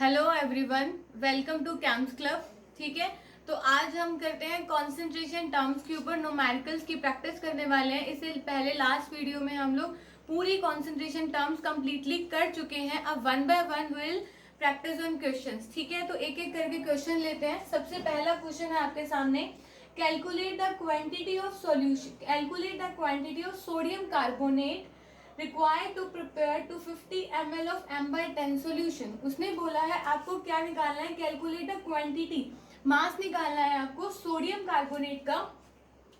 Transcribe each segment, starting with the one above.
Hello everyone, welcome to camps club. ठीक है, तो आज हम करते हैं कंसंट्रेशन टर्म्स के ऊपर न्यूमेरिकल्स की प्रैक्टिस करने वाले हैं। इससे पहले लास्ट वीडियो में हम लोग पूरी कंसंट्रेशन टर्म्स कंप्लीटली कर चुके हैं। अब one by one will practice on questions. ठीक है, तो एक एक करके क्वेश्चन लेते हैं। सबसे पहला क्वेश्चन है आपके सामने, calculate the quantity of solution, calculate the quantity of sodium carbonate required to prepare 250 ml of m/10 solution। उसने बोला है आपको क्या निकालना है, कैलकुलेट द क्वांटिटी, मास निकालना है आपको सोडियम कार्बोनेट का,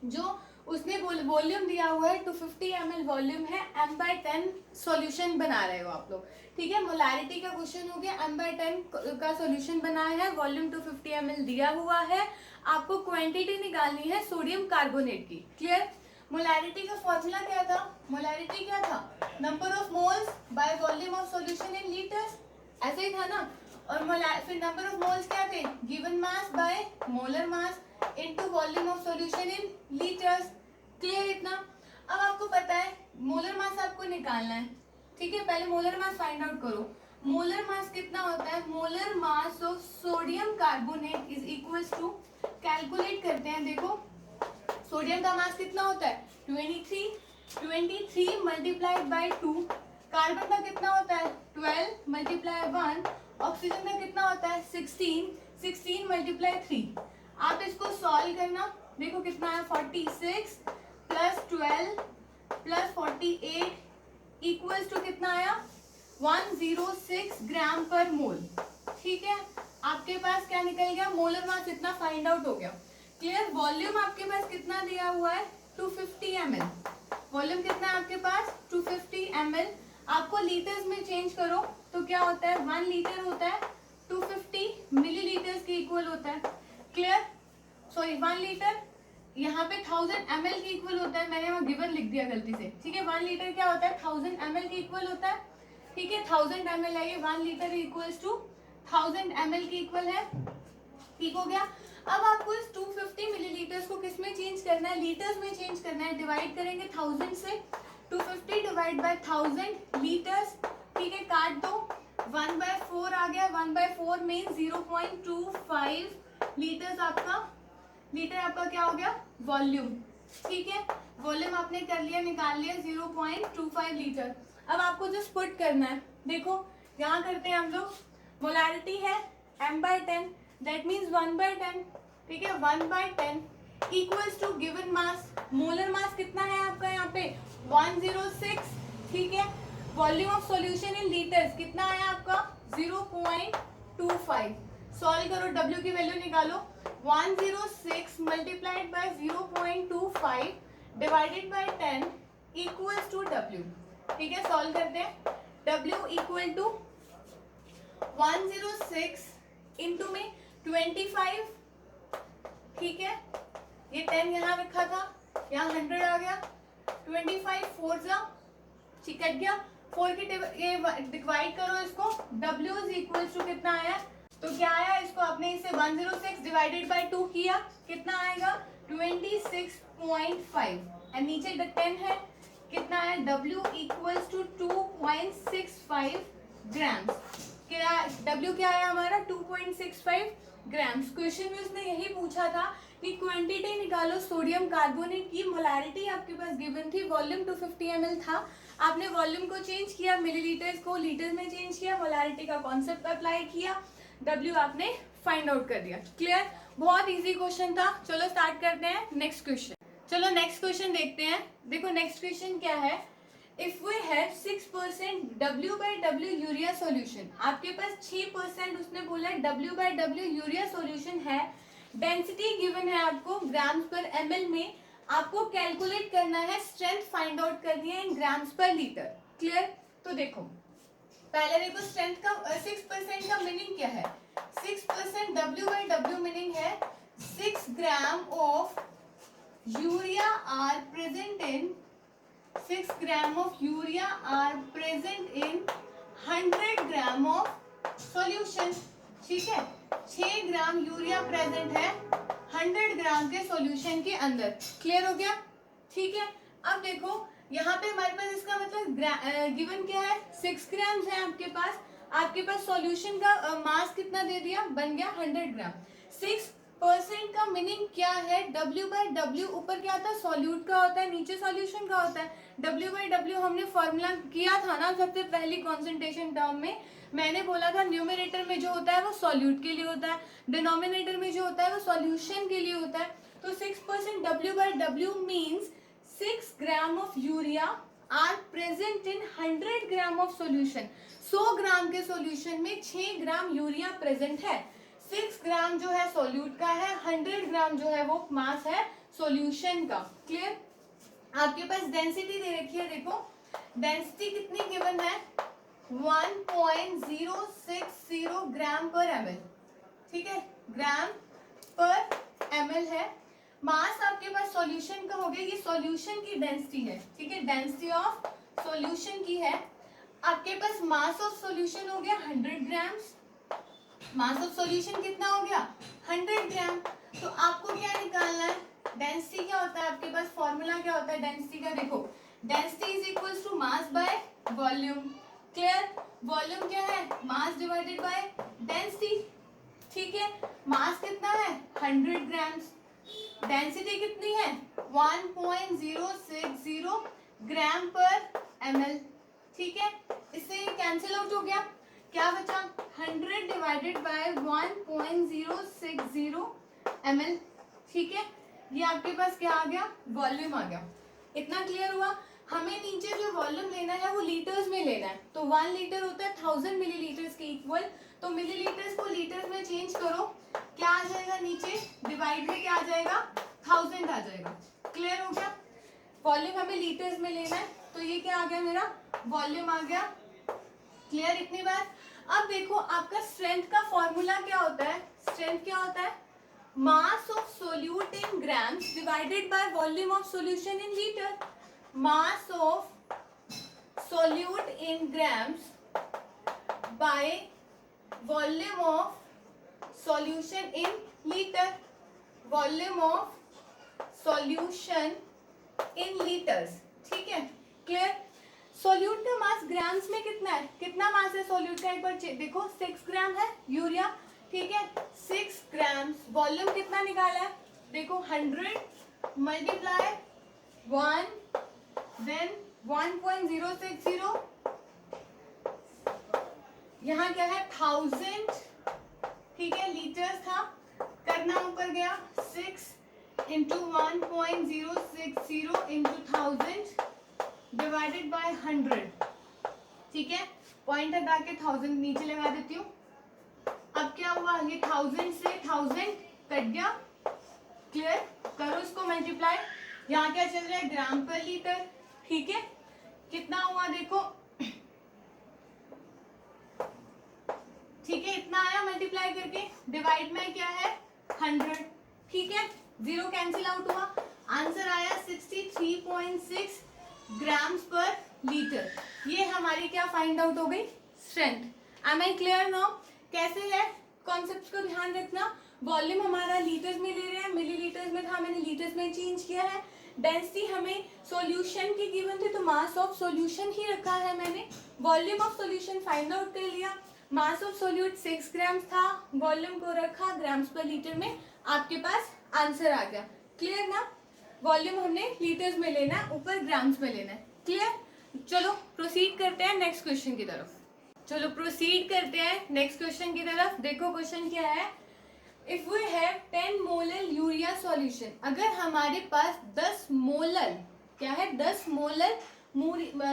जो उसने वॉल्यूम दिया हुआ है 250 ml वॉल्यूम है, m/10 सॉल्यूशन बना रहे हो आप लोग। ठीक है, मोलारिटी का क्वेश्चन हो गया, m/10 का सॉल्यूशन बनाया है, वॉल्यूम 250 ml दिया हुआ है, आपको क्वांटिटी निकालनी है सोडियम कार्बोनेट की। क्लियर? मोलारिटी का फॉर्मूला क्या था? मोलारिटी क्या था? Number of moles by volume of solution in litres, ऐसे ही था ना। और फिर नंबर ऑफ मोल्स क्या थे? Given mass by molar mass into volume of solution in litres. Clear इतना? अब आपको पता है मोलर मास आपको निकालना है। ठीक है, पहले मोलर मास फाइंड आउट करो। मोलर मास कितना होता है? Molar mass of sodium carbonate is equals to, calculate करते हैं। देखो सोडियम का मास कितना होता है? 23 मल्टीप्लाइड बाई 2। कार्बन का कितना होता है? 12 मल्टीप्लाई 1। ऑक्सीजन का कितना होता है? 16 मल्टीप्लाई 3। आप इसको सॉल्व करना, देखो कितना है, 46 प्लस 12 प्लस 48 इक्वल्स टू कितना आया? 106 ग्राम पर मोल। ठीक है, आपके पास क्या निकल गया? मोलर मास इतना फाइंड आउट हो गया। क्लियर? वॉल्यूम आपके पास कितना दिया हुआ है? 250 ml। वॉल्यूम कितना है आपके पास? 250 ml। आपको लीटर्स में चेंज करो तो क्या होता है? 1 लीटर होता है 250 मिलीलीटर्स के इक्वल होता है। क्लियर? सॉरी, 1 लीटर यहाँ पे 1000 ml के इक्वल होता है। मैंने वहाँ गिवन लिख दिया गलती से। ठीक है, 1 लीटर क्या होता है? 1000 ml के इक्वल होता है। ठीक है, 1000 ml है ये, 1 लीटर इक्वल्स टू 1000 ml के इक्वल है। ठीक हो गया। अब आपको इस 250 मिलीलीटर्स को किस में चेंज करना है? लीटर्स में चेंज करना है। डिवाइड करेंगे 1000 से, 250 डिवाइड बाय 1000 लीटर्स। ठीक है, काट दो, 1/4 आ गया। 1/4 मीन 0.25 लीटर्स आपका, लीटर आपका क्या हो गया? वॉल्यूम। ठीक है, वॉल्यूम आपने कर लिया, निकाल लिया 0.25 लीटर। अब आपको जो पुट करना है, देखो यहाँ करते हैं हम लोग, मोलारिटी है m/10, दैट मीन्स 1/10। ठीक है, 1/10 equals to given mass, molar mass कितना है आपका यहाँ पे? 106। ठीक है, volume of solution in litres कितना आया आपका? 0.25। सॉल्व करो, W की वैल्यू निकालो। 106 multiplied by 0.25 divided by 10 equals to W। ठीक है, सॉल्व करते हैं। W इक्वल टू 106 इंटू में 25। ठीक है, ये 10 यहाँ रखा था, यहाँ 100 आ गया। 25 4 जा, ठीक कट गया। 4 की ये डिवाइड करो इसको, W इज इक्वल टू कितना आया? तो क्या आया? इसको आपने इसे 106 डिवाइडेड बाय 2 किया, कितना आएगा? 26.5। एंड नीचे 10 है, कितना है? W equals to 2.65 grams. क्या W क्या आया हमारा? 2.65 ग्राम्स। क्वेश्चन में उसने यही पूछा था कि क्वांटिटी निकालो सोडियम कार्बोनेट की। मोलारिटी आपके पास गिवन थी, वॉल्यूम 250 ml था, आपने वॉल्यूम को चेंज किया, मिलीलीटर्स को लीटर में चेंज किया, मोलारिटी का कॉन्सेप्ट अप्लाई किया, W आपने फाइंड आउट कर दिया। क्लियर? बहुत इजी क्वेश्चन था। चलो स्टार्ट करते हैं नेक्स्ट क्वेश्चन। चलो नेक्स्ट क्वेश्चन देखते हैं। देखो नेक्स्ट क्वेश्चन क्या है, if we have 6% W/W urea solution, आपके पास 6% उसने बोला W/W यूरिया सॉल्यूशन है, डेंसिटी गिवन है आपको ग्राम्स पर ml में, आपको कैलकुलेट करना है, स्ट्रेंथ फाइंड आउट करनी है इन ग्राम्स पर लीटर। क्लियर? तो देखो पहले देखो स्ट्रेंथ का 6% का मीनिंग क्या है? 6% W/W मीनिंग है 6 gram of urea are present in 6 gram of urea are present in 100 gram of solution। ठीक है, 6 ग्राम यूरिया प्रेजेंट है 100 ग्राम के सॉल्यूशन के अंदर। क्लियर हो गया? ठीक है, अब देखो यहाँ पे हमारे पास इसका मतलब गिवन क्या है? 6 ग्राम्स है आपके पास, आपके पास सॉल्यूशन का मास कितना दे दिया, बन गया 100 ग्राम। 6% का मीनिंग क्या है, W/W ऊपर क्या था, सॉल्यूट का होता है, नीचे सॉल्यूशन का होता है। W/W हमने फॉर्मूला किया था ना सबसे पहली कॉन्सेंट्रेशन टर्म में, मैंने बोला था न्यूमरेटर में जो होता है वो सॉल्यूट के लिए होता है, डिनोमिनेटर में जो होता है वो सॉल्यूशन के लिए होता है। तो 6% W/W means 6 gram of urea are present in 100 gram of solution. 100 gram के सॉल्यूशन में 6 ग्राम यूरिया प्रेजेंट है। 6 ग्राम जो है सॉल्यूट का है, 100 ग्राम जो है वो मास है सॉल्यूशन का। क्लियर? आपके पास डेंसिटी दे रखी है, देखो डेंसिटी कितनी गिवन है, 1.060 ग्राम पर ml, ठीक है, ग्राम पर ml है। मास आपके पास सॉल्यूशन का हो गया, ये सॉल्यूशन की डेंसिटी है, ठीक है, डेंसिटी ऑफ सॉल्यूशन की है। आपके पास मास ऑफ सॉल्यूशन हो गया 100 ग्राम्स, मास ऑफ सॉल्यूशन कितना हो गया 100 ग्राम। तो आपको क्या निकालना है, डेंसिटी क्या होता है आपके पास, फॉर्मूला क्या होता है डेंसिटी का, देखो density is equals to mass by volume. Clear? Volume क्या है, मास डिवाइडेड बाय डेंसिटी, ठीक है। मास कितना है 100 ग्राम्स, डेंसिटी कितनी है 1.060 ग्राम पर ml, ठीक है। इससे ये कैंसिल आउट हो गया, क्या बचा 100 डिवाइडेड बाय 1.060 ml, ठीक है। ये आपके पास क्या आ गया, वॉल्यूम आ गया। इतना क्लियर हुआ? हमें नीचे जो वॉल्यूम लेना है वो लीटर्स में लेना है, तो 1 लीटर होता है 1000 मिलीलीटर्स के इक्वल, तो मिलीलीटर्स को लीटर्स में चेंज करो, क्या आ जाएगा नीचे, डिवाइड में क्या आ जाएगा 1000 आ जाएगा। क्लियर हो गया? वॉल्यूम हमें लीटर्स में लेना है, तो ये क्या आ गया मेरा वॉल्यूम आ गया। क्लियर इतनी बार? अब देखो आपका स्ट्रेंथ का फॉर्मूला क्या होता है, स्ट्रेंथ क्या होता है, mass of solute in grams divided by volume of solution in litre. Mass of solute in grams by volume of solution in litre, volume of solution in litres, ठीक है। Clear? Solute का मास grams में कितना है, कितना मास है solute का, एक बार देखो 6 ग्राम है यूरिया, ठीक है, 6 ग्राम्स। वॉल्यूम कितना निकाला है, देखो 100 मल्टीप्लाई 1 देन 1.060, यहाँ क्या है 1000, ठीक है, लीटर्स था, करना ऊपर गया 6 इंटू 1.060 इंटू 1000 डिवाइडेड बाय 100, ठीक है, पॉइंट हटा के 1000 नीचे लगा देती हूँ। अब क्या हुआ, ये 1000 से 1000 कट गया। क्लियर? करो इसको मल्टीप्लाई, यहाँ क्या चल रहा है ग्राम पर लीटर, ठीक है, कितना हुआ देखो, ठीक है, इतना आया मल्टीप्लाई करके, डिवाइड में क्या है 100, ठीक है, 0 कैंसिल आउट हुआ, आंसर आया 63.6 ग्राम्स पर लीटर। ये हमारी क्या फाइंड आउट हो गई, strength. Am I clear now? कैसे है, कॉन्सेप्ट को ध्यान रखना। वॉल्यूम हमारा लीटर्स में ले रहे हैं, मिलीलीटर्स में था, मैंने लीटर्स में चेंज किया है। डेंसिटी हमें सॉल्यूशन की गिवन थी तो मास ऑफ सॉल्यूशन ही रखा है मैंने। Volume of solution find out कर लिया, मास ऑफ सोल्यूट 6 ग्राम्स था, वॉल्यूम को रखा ग्राम्स पर लीटर में, आपके पास आंसर आ गया। क्लियर ना? वॉल्यूम हमने लीटर्स में लेना है, ऊपर ग्राम्स में लेना है। क्लियर? चलो प्रोसीड करते हैं नेक्स्ट क्वेश्चन की तरफ। चलो प्रोसीड करते हैं नेक्स्ट क्वेश्चन की तरफ। देखो क्वेश्चन क्या है, if we have 10 molar urea solution, अगर हमारे पास 10 मोलर, क्या है 10 मोलर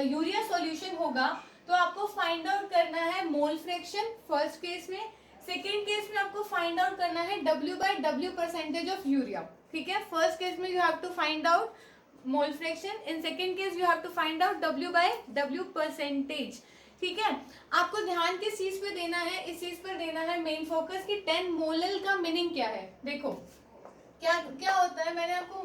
यूरिया सॉल्यूशन होगा, तो आपको फाइंड आउट करना है मोल फ्रैक्शन फर्स्ट केस में, सेकेंड केस में आपको फाइंड आउट करना है W/W परसेंटेज ऑफ यूरिया, ठीक है। फर्स्ट केस में you have to find out mole fraction, in second case you have to find out W/W percentage, ठीक है। आपको ध्यान किस चीज पे देना है, इस चीज पर देना है मेन फोकस कि 10 मोलल का मीनिंग क्या है। देखो क्या क्या होता है, मैंने आपको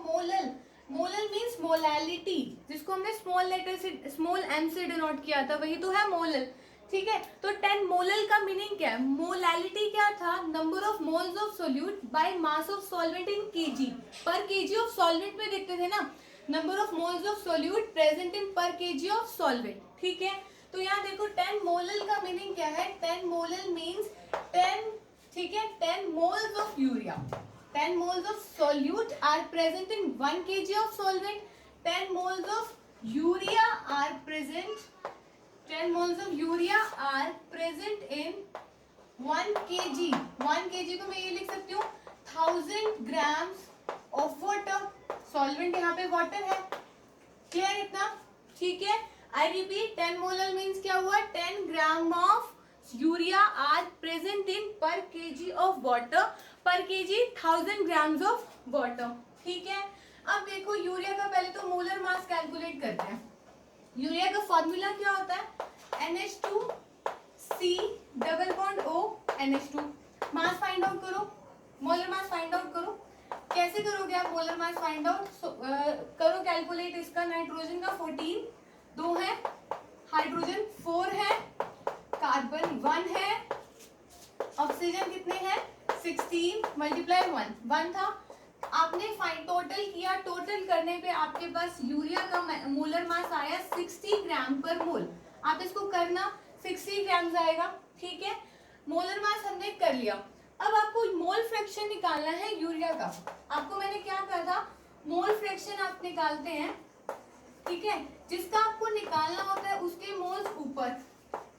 मोलल मीन्स मोलैलिटी, जिसको हमने स्मॉल लेटर से स्मॉल m से डिनोट किया था, वही तो है मोलल, ठीक है। तो 10 मोलल का मीनिंग क्या है, मोलैलिटी क्या था, number of moles of solute by mass of solvent in KG, पर केजी ऑफ सॉल्वेंट में देखते थे ना, number of moles of solute present in per kg of solvent, ठीक है। तो यहाँ देखो 10 मोलल का मीनिंग क्या है, 10 मोलल मीन्स 10, ठीक है, 10 moles of urea, 10 moles of solute are present in 1 kg of solvent, 10 moles of urea are present, 10 moles of urea are present in 1 kg, 1 kg को मैं ये लिख सकती हूँ 1000 grams of water, solvent यहाँ पे water है, क्लियर इतना, ठीक है। आई रिपीट, 10 मोलल मीन्स क्या हुआ, 10 gram of urea are present in per kg of water, per kg 1000 grams of water, ठीक है। अब देखो यूरिया का पहले तो मोलर मास कैलकुलेट करते हैं। यूरिया का फॉर्मूला क्या होता है, NH2C double bond O NH2। मास फाइंड आउट करो, मोलर मास फाइंड आउट करो, कैसे करोगे आप मोलर मास फाइंड आउट, करो कैलकुलेट इसका। नाइट्रोजन का 14, 2 है, हाइड्रोजन 4 है, कार्बन 1 है, ऑक्सीजन कितने हैं 16 मल्टीप्लाई 1 था। आपने फाइंड टोटल किया, टोटल करने पे आपके पास यूरिया का मोलर मास आया 60 ग्राम पर मोल। आप इसको करना, 60 ग्राम आएगा, ठीक है। मोलर मास हमने कर लिया, अब आपको मोल फ्रैक्शन निकालना है यूरिया का। आपको मैंने क्या कहा था, मोल फ्रैक्शन आप निकालते हैं, ठीक है, जिसका आपको निकालना होता है उसके मोल्स ऊपर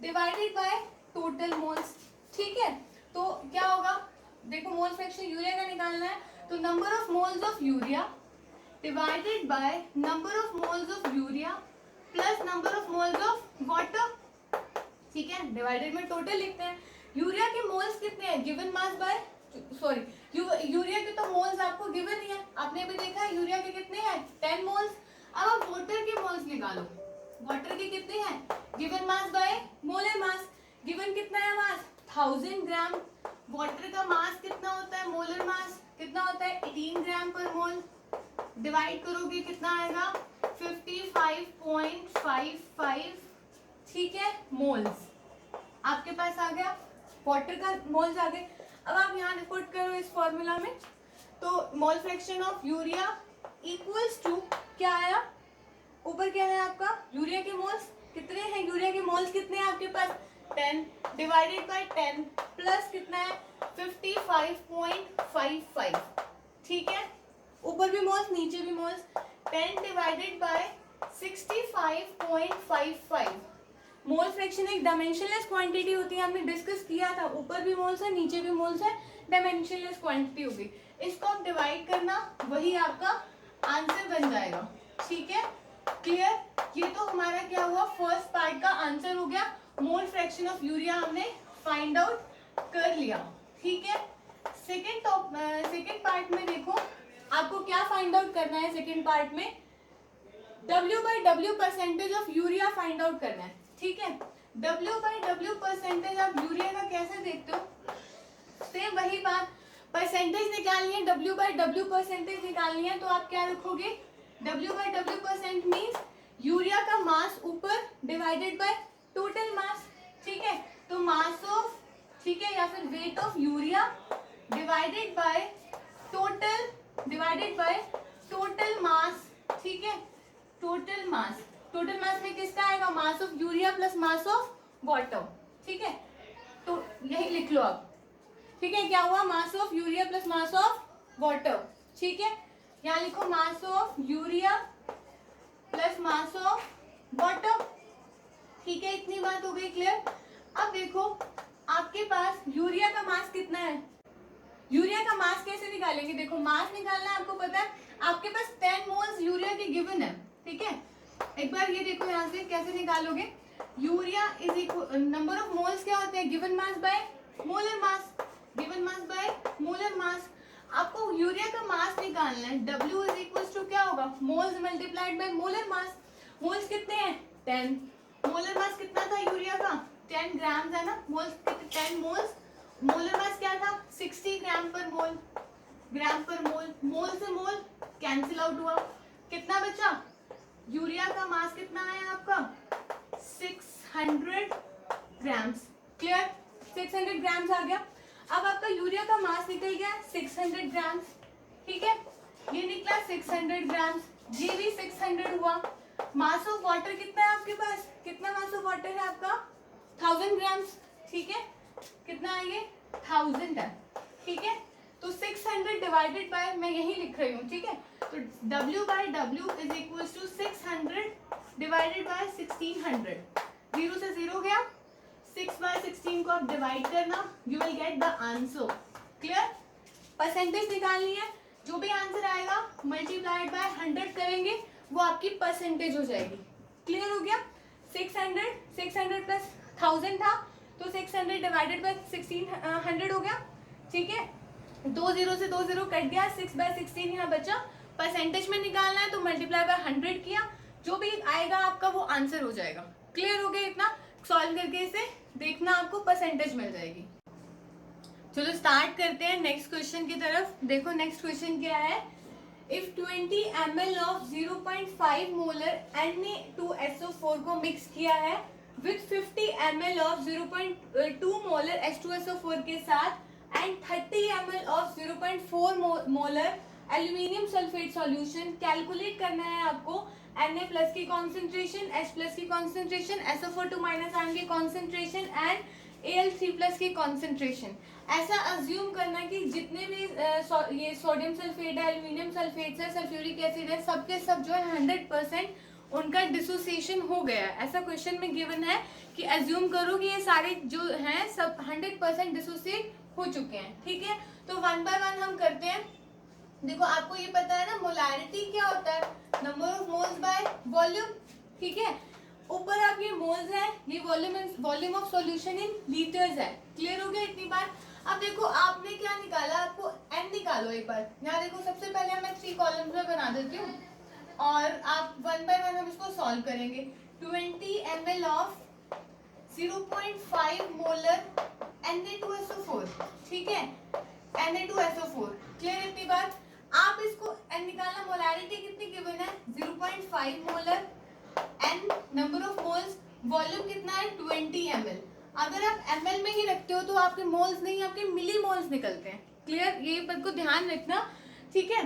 डिवाइडेड बाय टोटल मोल्स, ठीक है। तो क्या होगा, देखो मोल फ्रैक्शन यूरिया का निकालना है, तो number of moles of urea divided by number of moles of urea plus number of moles of water, ठीक है, डिवाइडेड में टोटल लिखते हैं। यूरिया के मोल्स कितने हैं, given mass by sorry urea के तो मोल्स आपको गिवन ही है, आपने भी देखा है यूरिया के कितने हैं 10 मोल्स। अब आप वाटर के मोल्स निकालो, वाटर के कितने हैं, given mass by molar mass, given कितना है मास 1000 ग्राम, वाटर का मास कितना होता है, मोलर मास कितना होता है 18 ग्राम पर मोल, डिवाइड करोगे कितना आएगा 55.55, ठीक है, मोल्स आपके पास आ गया, वाटर का मोल्स आ गए। अब आप यहाँ पुट करो इस फॉर्मूला में, तो mole fraction of urea equals to क्या आया, ऊपर क्या है आपका यूरिया के मोल्स कितने हैं, यूरिया के मोल्स कितने हैं आपके पास 10 डिवाइडेड बाय 10 प्लस कितना है 55.55, ठीक है, ऊपर भी मोल्स नीचे भी moles, 10 divided by 65.55। Mole fraction एक डायमेंशनलेस क्वांटिटी होती है, हमने डिस्कस किया था, ऊपर भी मोल्स है नीचे भी मोल्स है, डायमेंशनलेस क्वांटिटी होगी, इसको आप डिवाइड करना, वही आपका आंसर बन जाएगा, ठीक है, क्लियर। ये तो हमारा क्या हुआ, फर्स्ट पार्ट का आंसर हो गया, मोल फ्रैक्शन ऑफ यूरिया हमने फाइंड आउट कर लिया, ठीक है। सेकेंड पार्ट में देखो आपको क्या फाइंड आउट करना है, सेकेंड पार्ट में W/W percentage of urea find out करना है, ठीक है। W/W परसेंटेज आप यूरिया का कैसे देखते हो, सेम वही बात, परसेंटेज निकालनी है, W/W परसेंटेज निकालनी है, तो आप क्या रखोगे, W/W परसेंट मीन्स यूरिया का मास ऊपर डिवाइडेड बाय टोटल मास, ठीक है, तो मास ऑफ, ठीक है, या फिर weight of urea divided by total mass, ठीक है, टोटल मास में किसका आएगा, mass of urea plus mass of water, ठीक है, तो यही लिख लो आप, ठीक है, क्या हुआ, mass of urea plus mass of water, ठीक है, यहाँ लिखो mass of urea plus mass of water, ठीक है, इतनी बात हो गई क्लियर। अब देखो आपके पास यूरिया का मास कितना है, यूरिया का मास कैसे निकालेंगे, देखो मास निकालना है, आपको पता है आपके पास 10 मोल्स यूरिया के गिवन है, ठीक है, एक बार ये देखो यहाँ से कैसे निकालोगे, urea is equal number of moles क्या होते हैं, given mass by molar mass, given mass by molar mass. आपको यूरिया का मास निकालना है, W इज इक्वल टू क्या होगा, moles multiplied by molar mass, moles कितने हैं 10, मोलर मास कितना था यूरिया का 10 ग्राम है ना, मोल्स 10 मोल्स, मोलर मास क्या था 60 ग्राम पर मोल, ग्राम पर मोल, मोल से मोल कैंसिल आउट हुआ, कितना बचा, यूरिया का मास कितना आया आपका 600 ग्राम्स, क्लियर, 600 ग्राम्स आ गया। अब आपका यूरिया का मास निकल गया 600 ग्राम्स, ठीक है, ये निकला 600 ग्राम्स, ये भी 600 हुआ। मास ऑफ वाटर कितना है आपके पास, कितना मास ऑफ वाटर है आपका 1000 ग्राम्स, ठीक है, कितना है ये 1000 है, ठीक है। तो 600 डिवाइडेड बाय, मैं यही लिख रही हूँ, ठीक है, तो W by W is equal to 600 divided by 1600, 0 से 0 गया, 6 बाय 16 को आप डिवाइड करना, you will get the answer. Clear? Percentage निकालनी है, जो भी आंसर आएगा मल्टीप्लाइड बाय 100 करेंगे, वो आपकी परसेंटेज हो जाएगी। क्लियर हो गया? 600 प्लस 1000 था, तो 600 डिवाइडेड बाय 1600 हो गया, ठीक है, 2 0 से 2 0 कट गया, 6 बाय 16 यहाँ बचा। परसेंटेज में निकालना है तो मल्टीप्लाई बाय 100 किया, जो भी आएगा आपका वो आंसर हो जाएगा। क्लियर हो गया? इतना सॉल्व करके इसे देखना, आपको परसेंटेज मिल जाएगी। चलो स्टार्ट करते हैं नेक्स्ट क्वेश्चन की तरफ। देखो नेक्स्ट क्वेश्चन क्या है, if 20 ml of 0.5 molar Na2SO4 को मिक्स किया है with 50 ml of 0.2 molar H2SO4 के साथ and 30 ml of 0.4 molar aluminium sulphate solution, calculate करना है आपको Na प्लस की कॉन्सेंट्रेशन, H प्लस की कॉन्सेंट्रेशन, SO4 माइनस आयन की कॉन्सेंट्रेशन एंड Al3 प्लस की कॉन्सेंट्रेशन। ऐसा अज्यूम करना कि जितने भी ये सोडियम सल्फेट है, एल्यूमिनियम सल्फेट है, सल्फ्यूरिक एसिड है, सबके सब जो है 100% उनका डिसोसिएशन हो गया है। ऐसा क्वेश्चन में गिवन है कि अज्यूम करो कि ये सारे जो हैं सब 100% डिसोसिएट हो चुके हैं, ठीक है। तो वन बाय वन हम करते हैं। देखो आपको ये पता है ना मोलैरिटी क्या होता है, number of moles by volume, ठीक है। ऊपर आप ये मोल्स है, ये volume of solution in litres है। क्लियर हो गया इतनी बार? अब देखो आपने क्या निकाला, आपको n निकालो एक बार। यहाँ देखो सबसे पहले मैं 3 कॉलम्स में बना देती हूँ और आप वन बाय वन हम इसको सॉल्व करेंगे। 20 ml ऑफ 0.5 मोलर Na2SO4, ठीक है, Na2SO4। क्लियर इतनी बात? आप इसको n निकालना, मोलैरिटी कितनी गिवन है 0.5 molar, n number of moles, volume कितना है 20 ml। अगर आप ml में ही रखते हो तो आपके मोल्स नहीं, आपके मिली मोल्स निकलते हैं। क्लियर? ये बात को ध्यान रखना, ठीक है।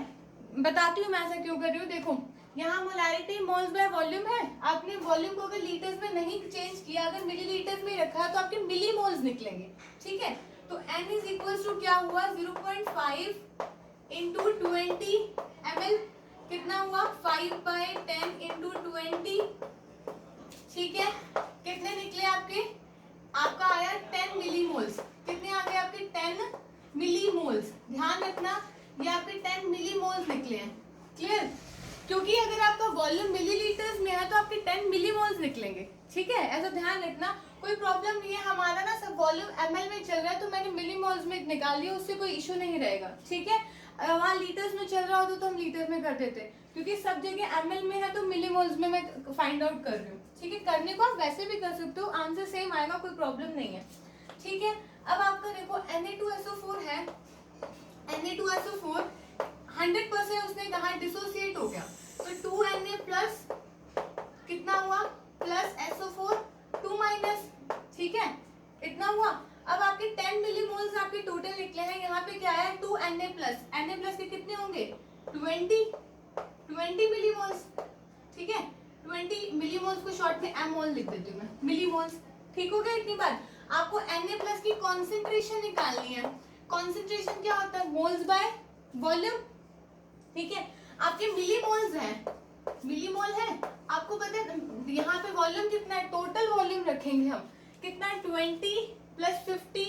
बताती हूँ मैं ऐसा क्यों कर रही हूँ। देखो यहाँ मोलैरिटी मोल्स बाय वॉल्यूम है, आपने वॉल्यूम को अगर लीटर्स में नहीं चेंज किया, अगर मिलीलीटर्स में रखा है तो आपके मिली मोल्स निकलेंगे, ठीक है। तो n इज इक्वल टू क्या हुआ 0.5 इंटू 20 ml, कितना हुआ 5/10 इंटू 20, ठीक है। कितने निकले आपके? आपका आया 10 मिली मोल्स। कितने आ गए आपके? 10 मिली मोल्स। ध्यान रखना ये आपके 10 मिली मोल्स निकले हैं। क्लियर? क्योंकि अगर आपका वॉल्यूम मिलीलीटर्स में है तो आपके 10 मिली मोल्स निकलेंगे, ठीक है। ऐसा ध्यान रखना, कोई प्रॉब्लम नहीं है। हमारा ना सब वॉल्यूम ml में चल रहा है तो मैंने मिली मोल्स में निकाल लिया, उससे कोई इशू नहीं रहेगा, ठीक है। वहाँ लीटर्स में चल रहा होता तो हम लीटर में कर देते, क्योंकि सब जगह ml में है तो मिली मोल्स में मैं फाइंड आउट कर रही हूँ, ठीक है। करने को आप वैसे भी कर सकते हो, आंसर सेम आएगा, कोई प्रॉब्लम नहीं है, ठीक है। अब आपका देखो Na2SO4 है, Na2SO4 100% उसने कहा डिसोसिएट हो गया, तो 2Na प्लस कितना हुआ प्लस SO4 2 माइनस, ठीक है, इतना हुआ। अब आपके 10 मिली मोल्स आपके टोटल निकले हैं, यहाँ पे क्या है 2Na प्लस, Na प्लस के कितने होंगे 20 मिली मोल्स, ठीक है। 20 मिली मोल्स को शॉर्ट में एम मोल लिख देती हूँ मैं, मिली मोल्स, ठीक हो गया इतनी बात। आपको Na प्लस की कॉन्सेंट्रेशन निकालनी है। कॉन्सेंट्रेशन क्या होता है? मोल्स बाय वॉल्यूम, ठीक है। आपके मिली मोल्स हैं, मिली मोल है, आपको पता है यहाँ पे वॉल्यूम कितना है, टोटल वॉल्यूम रखेंगे हम कितना है 20 plus 50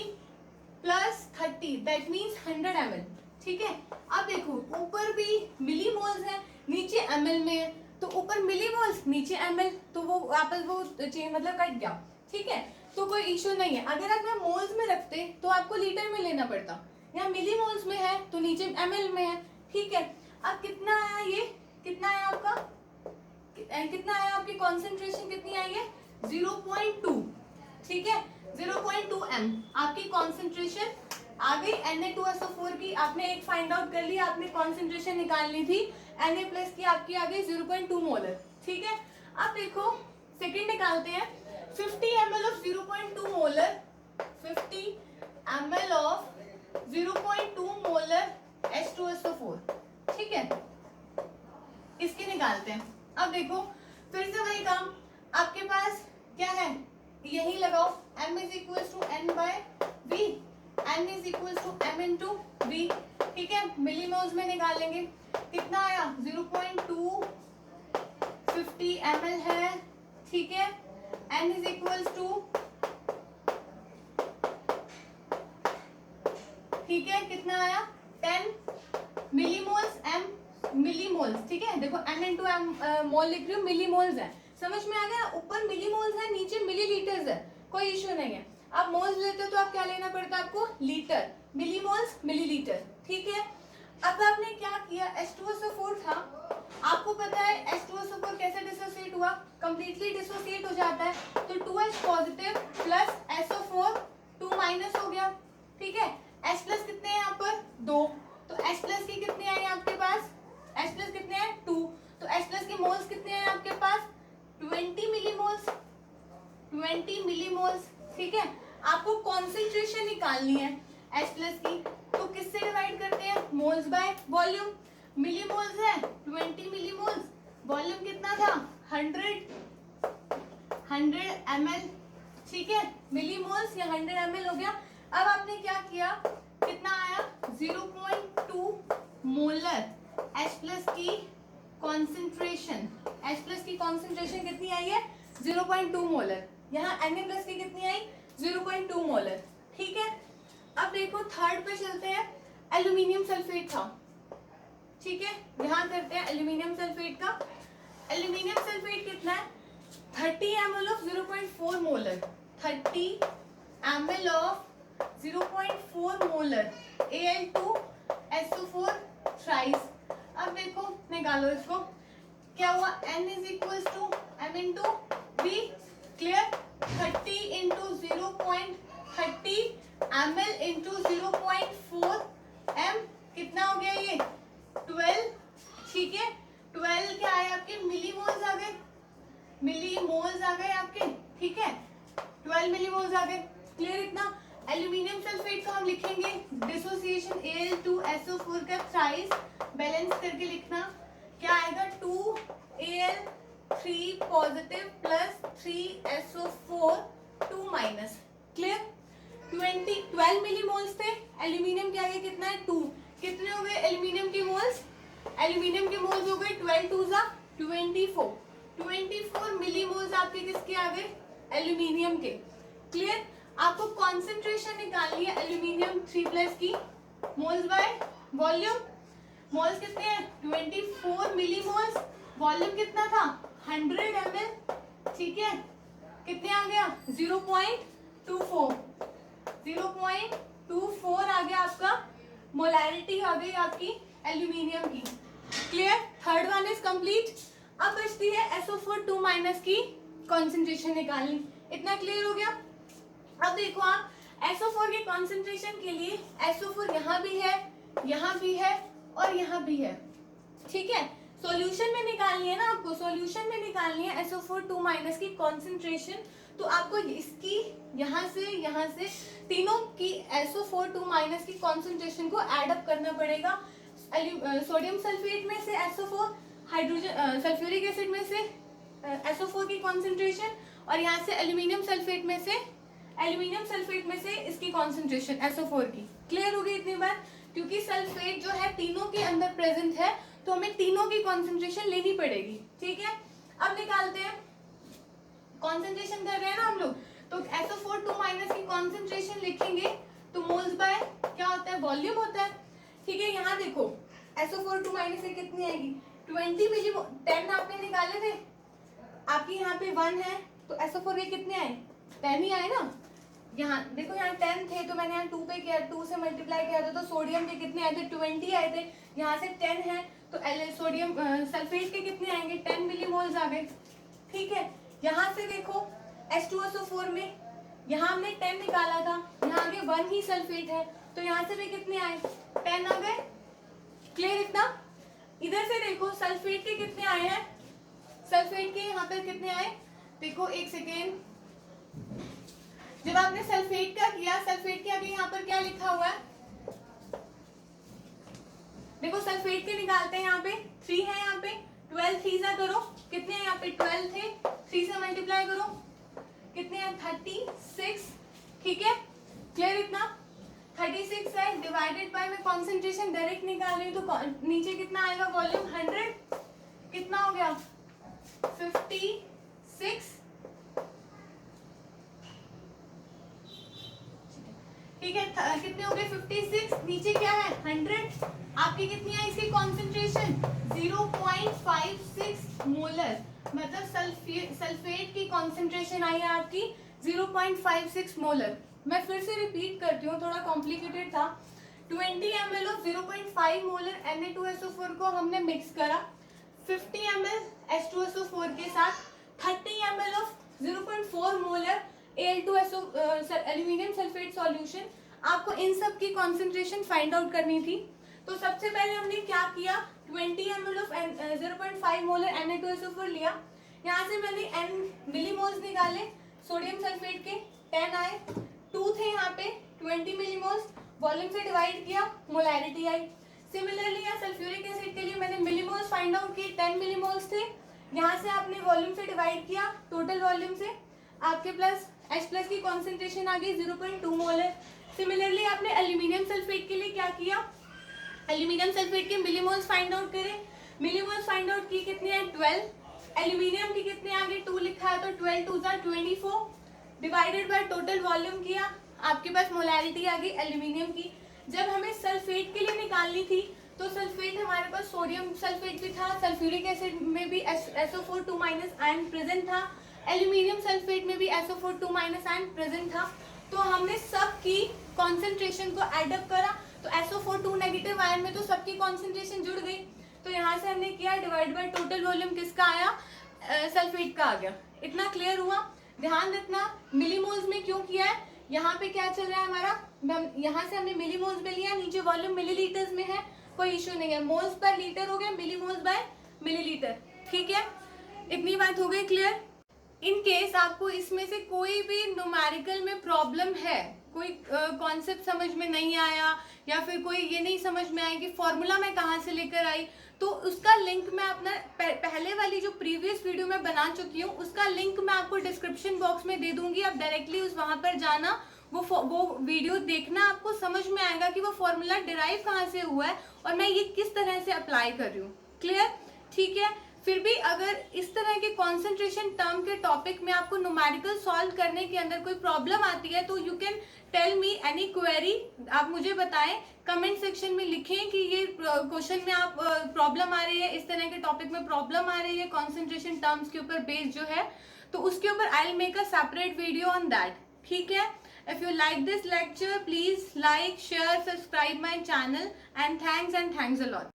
plus 30, that means 100 ml, ठीक है। अब देखो ऊपर भी मिली मोल्स है, नीचे ml में है, तो ऊपर मिली मोल्स नीचे ml, तो वो आपस वो मतलब कट गया, ठीक है। तो कोई इशू नहीं है। अगर आप मैं मोल्स में रखते तो आपको लीटर में लेना पड़ता, यहाँ मिली मोल्स में है तो नीचे ml में है, ठीक है। अब कितना आया, ये कितना आया आपका, कितना आया आपकी कॉन्सेंट्रेशन कितनी आई है 0.2, ठीक है, 0.2 m आपकी कॉन्सेंट्रेशन आ गई। Na2SO4 की आपने एक फाइंड आउट कर लिया, आपने कॉन्सेंट्रेशन निकालनी थी, Na प्लस की आपकी आ गई 0.2 मोलर, ठीक है। अब देखो सेकंड निकालते हैं, 50 ml of 0.2 molar, 50 ml of 0.2 molar H2SO4, ठीक है, इसके निकालते हैं। अब देखो फिर से वही काम, आपके पास क्या है यही लगाओ, m is equal to n by v, n is equal to m into v, ठीक है। मिलीमोल्स में निकालेंगे, कितना आया 0.250 ml है, ठीक है। n इज इक्वल टू, ठीक है, कितना आया 10 मिलीमोल्स, m मिलीमोल्स, ठीक है। देखो n इंटू m मोल लिख रही हूँ, मिलीमोल्स है, समझ में आ गया। ऊपर मिलीमोल्स है, नीचे मिलीलीटर्स है, कोई इश्यू नहीं है। आप मोल्स लेते हो तो आप क्या लेना पड़ता है आपको, लीटर, मिलीमोल्स मिलीलीटर, ठीक है। अब आपने क्या किया, H2SO4 था, आपको पता है H2SO4 कैसे डिसोसिएट हुआ, कंप्लीटली डिसोसिएट हो जाता है, तो 2H positive plus SO4 2 minus हो गया, ठीक है। H प्लस कितने हैं यहाँ पर 2, तो H प्लस के कितने आए आपके पास, H प्लस कितने हैं 2, तो H प्लस के मोल्स कितने हैं आपके पास 20 मिलीमोल्स, 20 मिलीमोल्स, ठीक है। आपको कॉन्सेंट्रेशन निकालनी है H प्लस की, तो किससे डिवाइड करते हैं, मोल्स बाय वॉल्यूम। मिलीमोल्स है 20 मिलीमोल्स, वॉल्यूम कितना था 100 ml, ठीक है। मिलीमोल्स या 100 ml हो गया। अब आपने क्या किया, कितना आया 0.2 मोलर H प्लस की कॉन्सेंट्रेशन, H प्लस की कॉन्सेंट्रेशन कितनी आई है 0.2 मोलर, यहाँ Na प्लस की कितनी आई 0.2 मोलर, ठीक है। अब देखो थर्ड पे चलते हैं, एल्यूमिनियम सल्फेट था, ठीक है। यहाँ करते हैं एल्यूमिनियम सल्फेट का, एल्यूमिनियम सल्फेट कितना है 30 ml of 0.4 molar, 30 ml of 0.4 molar Al2SO4 thrice. अब देखो निकालो इसको, क्या हुआ n is equal to m into v, clear. 30 into 0.30 ml into 0.4 m, कितना हो गया ये 12, ठीक है। 12 क्या आए आपके मिलीमोल्स आ गए, मिलीमोल्स आ गए आपके, ठीक है, 12 मिलीमोल्स आ गए, क्लियर। इतना एल्यूमिनियम सल्फेट को हम लिखेंगे डिसोसिएशन Al2SO4 का थ्राइस, बैलेंस करके लिखना, क्या आएगा 2Al3 positive plus 3SO4 2 minus, clear. 12 millimoles थे, एल्यूमिनियम के आगे कितना है 2, कितने हो गए एल्यूमिनियम के मोल्स, एल्यूमिनियम के मोल्स हो गए 12 2 जा 24, 24 मिलीमोल्स आपके किसके आ गए एल्यूमिनियम के, क्लियर। आपको कॉन्सेंट्रेशन निकालनी है एल्यूमिनियम 3 प्लस की, मोल्स बाय वॉल्यूम, मोल्स कितने हैं 24 मिलीमोल्स, वॉल्यूम कितना था 100 ml, ठीक है। कितने आ गया 0.24, 0.24 आ गया आपका, मोलैरिटी आ गई आपकी एल्यूमिनियम की, clear. Third one is complete. अब बचती है SO4 2 माइनस की कॉन्सेंट्रेशन निकालनी, इतना क्लियर हो गया। अब देखो आप SO4 के कॉन्सेंट्रेशन के लिए SO4 यहाँ भी है, यहाँ भी है और यहाँ भी है, ठीक है। सॉल्यूशन में निकालनी है ना आपको, सॉल्यूशन में निकालनी है SO4 2 माइनस की कॉन्सेंट्रेशन, तो आपको इसकी यहाँ से तीनों की SO4 2 माइनस की कॉन्सेंट्रेशन को एड अप करना पड़ेगा। सोडियम सल्फेट में से SO4, हाइड्रोजन सल्फ्यूरिक एसिड में से SO4 की कॉन्सेंट्रेशन, और यहाँ से एल्यूमिनियम सल्फेट में से इसकी कॉन्सेंट्रेशन SO4 की, क्लियर हो गई इतनी बार। क्योंकि सल्फेट जो है तीनों के अंदर प्रेजेंट है, तो हमें तीनों की कॉन्सेंट्रेशन लेनी पड़ेगी, ठीक है। अब निकालते हैं, कॉन्सेंट्रेशन कर रहे हैं ना हम लोग, तो SO4 2 माइनस की कॉन्सेंट्रेशन लिखेंगे तो मोल्स बाय क्या होता है वॉल्यूम होता है, ठीक है। यहाँ देखो SO4 2 माइनस से कितनी आएगी 20 मिलीमोल, 10 आपने निकाले थे, आपके यहाँ पे 1 है, तो SO4 के कितने आए 10 ही आए ना। यहाँ देखो यहाँ 10 थे तो मैंने यहाँ 2 पे किया, 2 से मल्टीप्लाई किया था, तो सोडियम के कितने आए थे 20 आए थे, यहाँ से 10 है तो सोडियम सल्फेट के कितने आएंगे 10 मिलीमोल्स आ गए, ठीक है। यहाँ से देखो H2SO4 में यहाँ हमने 10 निकाला था, यहाँ आगे 1 ही सल्फेट है, तो यहाँ से भी कितने आए 10 आ गए, क्लियर इतना। इधर से देखो सल्फेट के कितने आए हैं, सल्फेट के यहाँ पर कितने आए, देखो एक सेकेंड, जब आपने सल्फेट का किया, सल्फेट के आगे यहाँ पर क्या लिखा हुआ है, देखो सल्फेट के निकालते हैं, यहाँ पे 3 है, यहाँ पे 12 3 सा करो, कितने हैं यहाँ पे 12 थे, 3 से मल्टीप्लाई करो, कितने हैं 36, ठीक है, क्लियर इतना? 36 है, डिवाइडेड बाय मैं कॉन्सेंट्रेशन डायरेक्ट निकाल रही हूँ तो नीचे कितना आएगा वॉल्यूम 100, कितना हो गया 56, ठीक है, कितने हो गए 56, नीचे क्या है 100, आपकी कितनी है इसकी कॉन्सेंट्रेशन 0.56 मोलर, मतलब सल्फेट की कॉन्सेंट्रेशन आई है आपकी 0.56 मोलर। मैं फिर से रिपीट करती हूँ, थोड़ा कॉम्प्लिकेटेड था। 20 ml ऑफ 0.5 मोलर Na2SO4 को हमने मिक्स करा 50 ml H2SO4 के साथ, 30 ml of 0.4 molar Al2SO aluminium sulphate solution. आपको इन सब की कॉन्सेंट्रेशन फाइंड आउट करनी थी। तो सबसे पहले हमने क्या किया, 20 ml ऑफ 0.5 मोलर Na2SO4 लिया, यहाँ से मैंने n मिलीमोल्स निकाले सोडियम सल्फेट के, 10 आए, 2 थे यहाँ पे 20 मिलीमोल्स, वॉल्यूम से डिवाइड किया, मोलैरिटी आई। सिमिलरली यहाँ सल्फ्यूरिक एसिड के लिए मैंने मिलीमोल्स फाइंड आउट किए, 10 मिलीमोल्स थे, यहाँ से आपने वॉल्यूम से डिवाइड किया, टोटल वॉल्यूम से आपके प्लस H+ की कॉन्सेंट्रेशन आ गई 0.2 मोलर। सिमिलरली आपने एल्यूमिनियम सल्फेट के लिए क्या किया, एल्यूमिनियम सल्फेट के मिलीमोल्स फाइंड आउट करे, मिलीमोल्स फाइंड आउट की कितने हैं 12, एल्यूमिनियम की कितने आगे 2 लिखा है तो 12 2 24, डिवाइडेड बाय टोटल वॉल्यूम किया, आपके पास मोलैरिटी आ गई एल्यूमिनियम की। जब हमें सल्फेट के लिए निकालनी थी तो सल्फेट हमारे पास सोडियम सल्फेट भी था, सल्फ्यूरिक एसिड में भी SO4 2- आयन प्रेजेंट था, एल्यूमिनियम सल्फेट में भी SO4 2- आयन प्रेजेंट था। तो हमने सबकी कॉन्सेंट्रेशन को एडअप करा तो SO4 2- आयन में तो सबकी कॉन्सेंट्रेशन जुड़ गई। तो यहाँ से हमने किया डिवाइड बाय टोटल वॉल्यूम किसका आया, सल्फेट का आ गया। इतना क्लियर हुआ? ध्यान रखना मिलीमोल्स में क्यों किया है, यहाँ पे क्या चल रहा है हमारा, यहाँ से हमने मिलीमोल्स में लिया, नीचे वॉल्यूम मिलीलीटर्स में है, कोई इश्यू नहीं है, मोल्स पर लीटर हो गया, मिलीमोल्स बाय मिलीलीटर, ठीक है। इतनी बात हो गई क्लियर? इन केस आपको इसमें से कोई भी न्यूमेरिकल में प्रॉब्लम है, कोई कॉन्सेप्ट समझ में नहीं आया या फिर कोई ये नहीं समझ में आया कि फॉर्मूला मैं कहाँ से लेकर आई, तो उसका लिंक मैं अपना पहले वाली जो प्रीवियस वीडियो में बना चुकी हूँ उसका लिंक मैं आपको डिस्क्रिप्शन बॉक्स में दे दूंगी। आप डायरेक्टली वहां पर जाना, वो वीडियो देखना, आपको समझ में आएगा कि वो फॉर्मूला डिराइव कहाँ से हुआ है और मैं ये किस तरह से अप्लाई कर रही हूँ। क्लियर? ठीक है। फिर भी अगर इस तरह के कंसंट्रेशन टर्म के टॉपिक में आपको न्यूमेरिकल सॉल्व करने के अंदर कोई प्रॉब्लम आती है तो you can tell me any query, आप मुझे बताएं, कमेंट सेक्शन में लिखें कि ये क्वेश्चन में आप प्रॉब्लम आ रही है, इस तरह के टॉपिक में प्रॉब्लम आ रही है कंसंट्रेशन टर्म्स के ऊपर बेस्ड जो है, तो उसके ऊपर I will make a separate video on that, ठीक है। If you like this lecture, please like, share, subscribe my channel and thanks a lot.